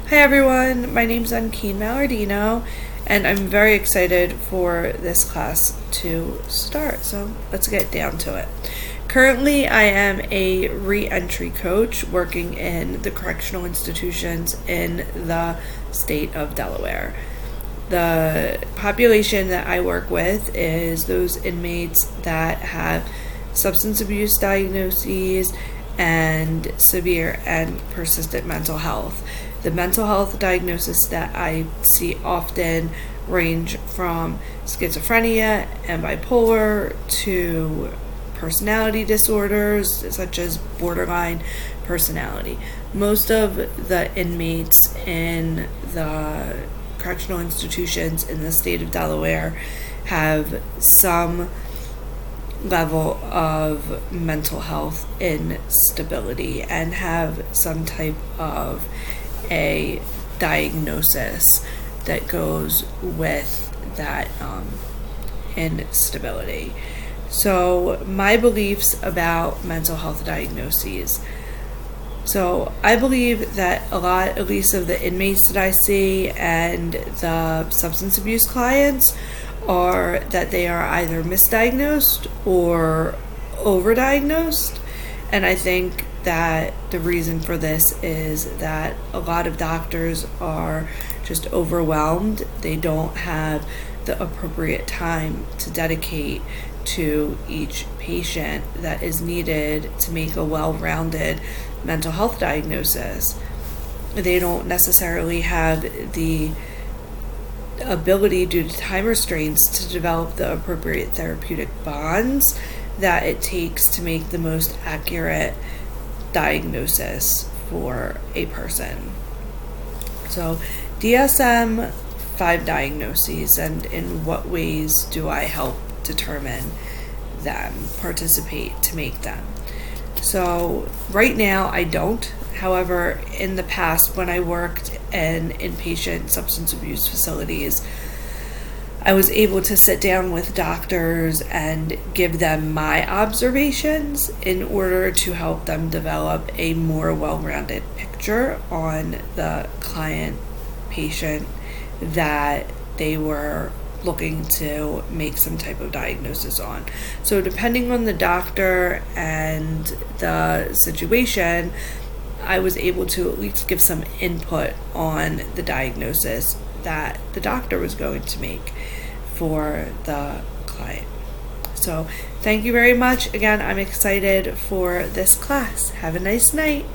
Hi everyone, my name's Unkeen Mallardino, and I'm very excited for this class to start, so let's get down to it. Currently, I am a re-entry coach working in the correctional institutions in the state of Delaware. The population that I work with is those inmates that have substance abuse diagnoses and severe and persistent mental health. The mental health diagnosis that I see often range from schizophrenia and bipolar to personality disorders such as borderline personality. Most of the inmates in the correctional institutions in the state of Delaware have some level of mental health instability and have some type of a diagnosis that goes with that instability. So my beliefs about mental health diagnoses. So I believe that a lot, at least of the inmates that I see and the substance abuse clients, are that they are either misdiagnosed or overdiagnosed. And I think that the reason for this is that a lot of doctors are just overwhelmed. They don't have the appropriate time to dedicate to each patient that is needed to make a well-rounded mental health diagnosis. They don't necessarily have the ability due to time restraints to develop the appropriate therapeutic bonds that it takes to make the most accurate diagnosis for a person. So DSM-5 diagnoses, and in what ways do I help determine them, participate to make them. So right now I don't. However, in the past when I worked in inpatient substance abuse facilities, I was able to sit down with doctors and give them my observations in order to help them develop a more well-rounded picture on the client patient that they were looking to make some type of diagnosis on. So depending on the doctor and the situation, I was able to at least give some input on the diagnosis that the doctor was going to make for the client. So thank you very much. Again, I'm excited for this class. Have a nice night.